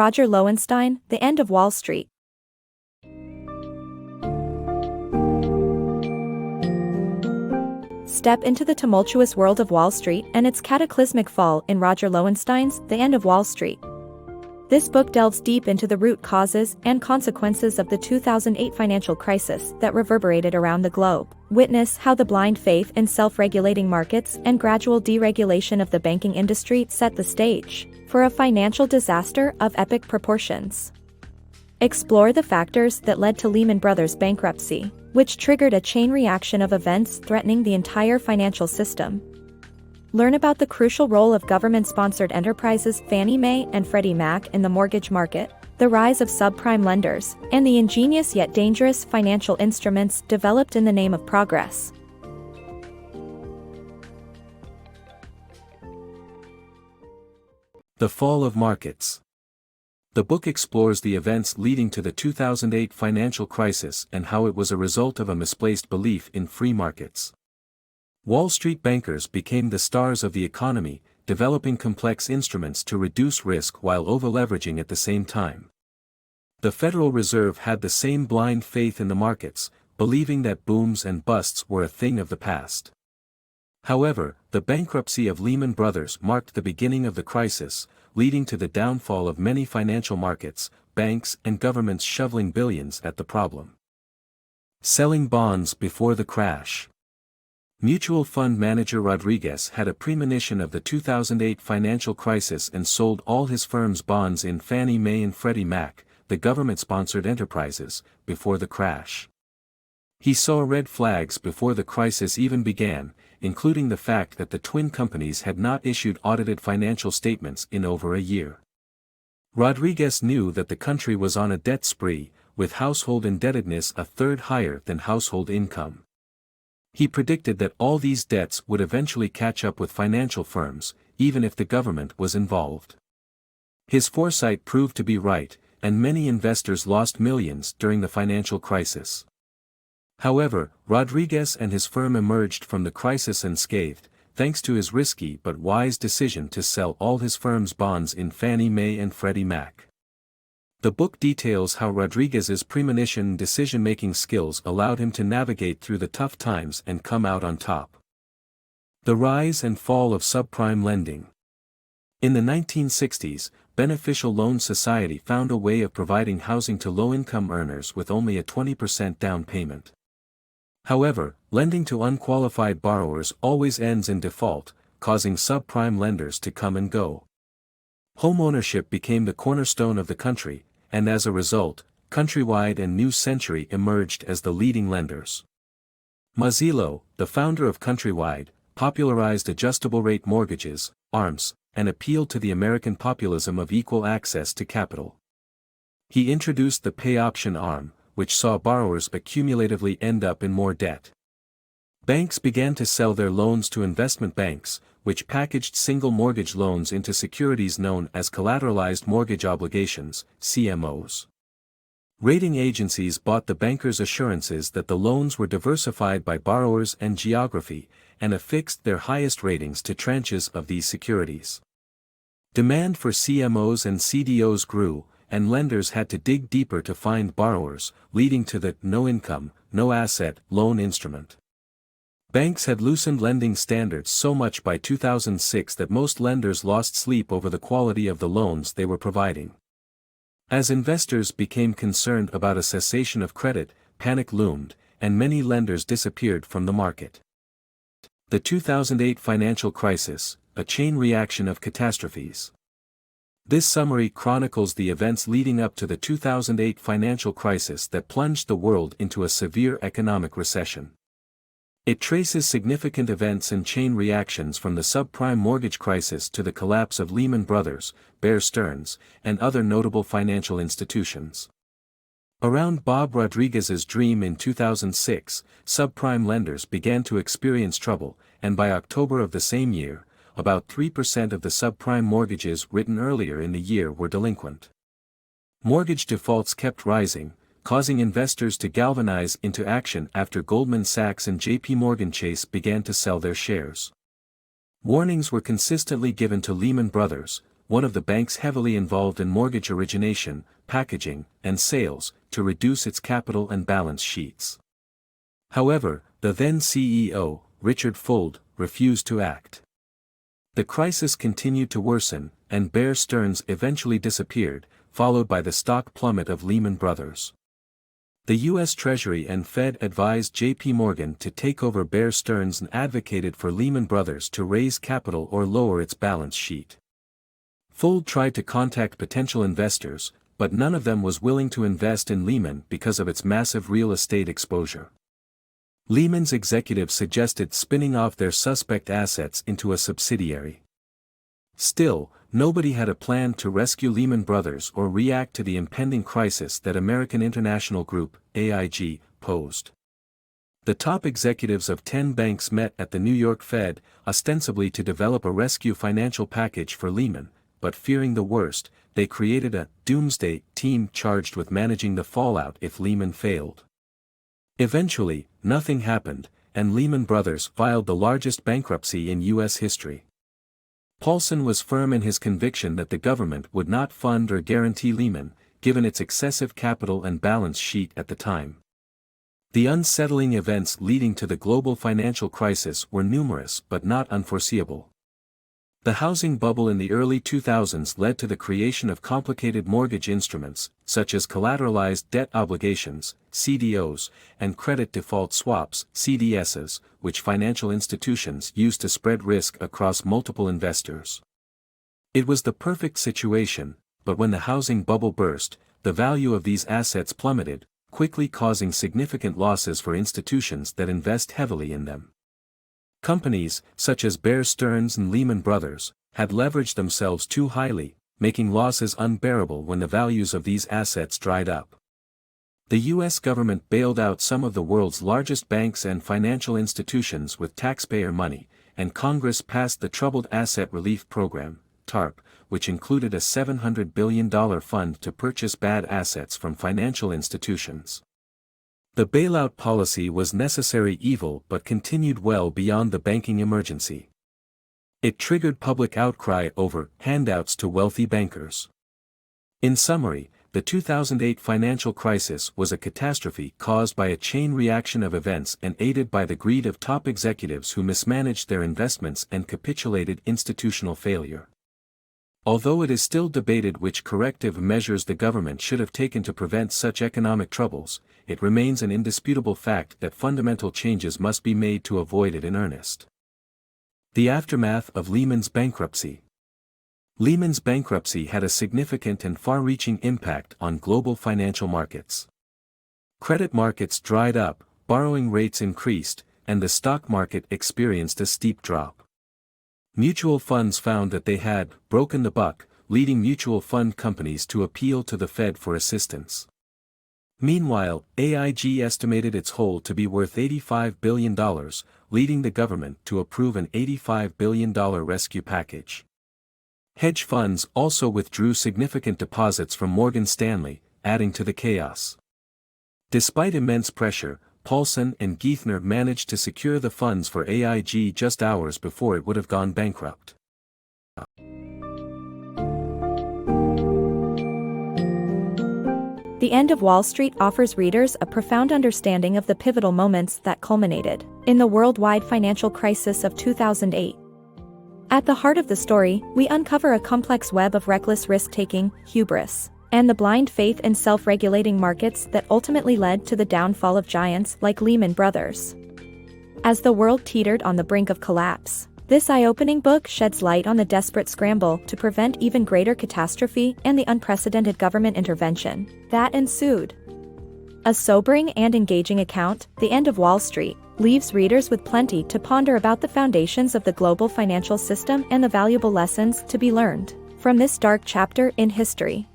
Roger Lowenstein, The End of Wall Street. Step into the tumultuous world of Wall Street and its cataclysmic fall in Roger Lowenstein's The End of Wall Street. This book delves deep into the root causes and consequences of the 2008 financial crisis that reverberated around the globe. Witness how the blind faith in self-regulating markets and gradual deregulation of the banking industry set the stage for a financial disaster of epic proportions. Explore the factors that led to Lehman Brothers' bankruptcy, which triggered a chain reaction of events threatening the entire financial system. Learn about the crucial role of government-sponsored enterprises Fannie Mae and Freddie Mac in the mortgage market, the rise of subprime lenders, and the ingenious yet dangerous financial instruments developed in the name of progress. The Fall of Markets. The book explores the events leading to the 2008 financial crisis and how it was a result of a misplaced belief in free markets. Wall Street bankers became the stars of the economy, developing complex instruments to reduce risk while over-leveraging at the same time. The Federal Reserve had the same blind faith in the markets, believing that booms and busts were a thing of the past. However, the bankruptcy of Lehman Brothers marked the beginning of the crisis, leading to the downfall of many financial markets, banks and governments shoveling billions at the problem. Selling bonds before the crash. Mutual fund manager Rodriguez had a premonition of the 2008 financial crisis and sold all his firm's bonds in Fannie Mae and Freddie Mac, the government-sponsored enterprises, before the crash. He saw red flags before the crisis even began, including the fact that the twin companies had not issued audited financial statements in over a year. Rodriguez knew that the country was on a debt spree, with household indebtedness a third higher than household income. He predicted that all these debts would eventually catch up with financial firms, even if the government was involved. His foresight proved to be right, and many investors lost millions during the financial crisis. However, Rodriguez and his firm emerged from the crisis unscathed, thanks to his risky but wise decision to sell all his firm's bonds in Fannie Mae and Freddie Mac. The book details how Rodriguez's premonition and decision-making skills allowed him to navigate through the tough times and come out on top. The rise and fall of subprime lending. In the 1960s, Beneficial Loan Society found a way of providing housing to low-income earners with only a 20% down payment. However, lending to unqualified borrowers always ends in default, causing subprime lenders to come and go. Homeownership became the cornerstone of the country, and as a result, Countrywide and New Century emerged as the leading lenders. Mazzillo, the founder of Countrywide, popularized adjustable-rate mortgages, ARMs, and appealed to the American populism of equal access to capital. He introduced the pay option ARM, which saw borrowers accumulatively end up in more debt. Banks began to sell their loans to investment banks, which packaged single mortgage loans into securities known as collateralized mortgage obligations, CMOs. Rating agencies bought the bankers' assurances that the loans were diversified by borrowers and geography, and affixed their highest ratings to tranches of these securities. Demand for CMOs and CDOs grew, and lenders had to dig deeper to find borrowers, leading to the no-income, no-asset loan instrument. Banks had loosened lending standards so much by 2006 that most lenders lost sleep over the quality of the loans they were providing. As investors became concerned about a cessation of credit, panic loomed, and many lenders disappeared from the market. The 2008 financial crisis, a chain reaction of catastrophes. This summary chronicles the events leading up to the 2008 financial crisis that plunged the world into a severe economic recession. It traces significant events and chain reactions from the subprime mortgage crisis to the collapse of Lehman Brothers, Bear Stearns, and other notable financial institutions. Around Bob Rodriguez's dream in 2006, subprime lenders began to experience trouble, and by October of the same year, about 3% of the subprime mortgages written earlier in the year were delinquent. Mortgage defaults kept rising, causing investors to galvanize into action after Goldman Sachs and J.P. Morgan Chase began to sell their shares. Warnings were consistently given to Lehman Brothers, one of the banks heavily involved in mortgage origination, packaging, and sales, to reduce its capital and balance sheets. However, the then CEO, Richard Fuld, refused to act. The crisis continued to worsen, and Bear Stearns eventually disappeared, followed by the stock plummet of Lehman Brothers. The U.S. Treasury and Fed advised J.P. Morgan to take over Bear Stearns and advocated for Lehman Brothers to raise capital or lower its balance sheet. Fuld tried to contact potential investors, but none of them was willing to invest in Lehman because of its massive real estate exposure. Lehman's executives suggested spinning off their suspect assets into a subsidiary. Still, nobody had a plan to rescue Lehman Brothers or react to the impending crisis that American International Group, AIG, posed. The top executives of 10 banks met at the New York Fed, ostensibly to develop a rescue financial package for Lehman, but fearing the worst, they created a doomsday team charged with managing the fallout if Lehman failed. Eventually, nothing happened, and Lehman Brothers filed the largest bankruptcy in U.S. history. Paulson was firm in his conviction that the government would not fund or guarantee Lehman, given its excessive capital and balance sheet at the time. The unsettling events leading to the global financial crisis were numerous but not unforeseeable. The housing bubble in the early 2000s led to the creation of complicated mortgage instruments, such as collateralized debt obligations, CDOs, and credit default swaps, CDSs, which financial institutions used to spread risk across multiple investors. It was the perfect situation, but when the housing bubble burst, the value of these assets plummeted, quickly causing significant losses for institutions that invest heavily in them. Companies, such as Bear Stearns and Lehman Brothers, had leveraged themselves too highly, making losses unbearable when the values of these assets dried up. The U.S. government bailed out some of the world's largest banks and financial institutions with taxpayer money, and Congress passed the Troubled Asset Relief Program, TARP, which included a $700 billion fund to purchase bad assets from financial institutions. The bailout policy was necessary evil but continued well beyond the banking emergency. It triggered public outcry over handouts to wealthy bankers. In summary, the 2008 financial crisis was a catastrophe caused by a chain reaction of events and aided by the greed of top executives who mismanaged their investments and capitulated institutional failure. Although it is still debated which corrective measures the government should have taken to prevent such economic troubles, it remains an indisputable fact that fundamental changes must be made to avoid it in earnest. The aftermath of Lehman's bankruptcy. Lehman's bankruptcy had a significant and far-reaching impact on global financial markets. Credit markets dried up, borrowing rates increased, and the stock market experienced a steep drop. Mutual funds found that they had broken the buck, leading mutual fund companies to appeal to the Fed for assistance. Meanwhile, AIG estimated its hold to be worth $85 billion, leading the government to approve an $85 billion rescue package. Hedge funds also withdrew significant deposits from Morgan Stanley, adding to the chaos. Despite immense pressure, Paulson and Geithner managed to secure the funds for AIG just hours before it would have gone bankrupt. The End of Wall Street offers readers a profound understanding of the pivotal moments that culminated in the worldwide financial crisis of 2008. At the heart of the story, we uncover a complex web of reckless risk-taking, hubris, and the blind faith in self-regulating markets that ultimately led to the downfall of giants like Lehman Brothers. As the world teetered on the brink of collapse, this eye-opening book sheds light on the desperate scramble to prevent even greater catastrophe and the unprecedented government intervention that ensued. A sobering and engaging account, The End of Wall Street, leaves readers with plenty to ponder about the foundations of the global financial system and the valuable lessons to be learned from this dark chapter in history.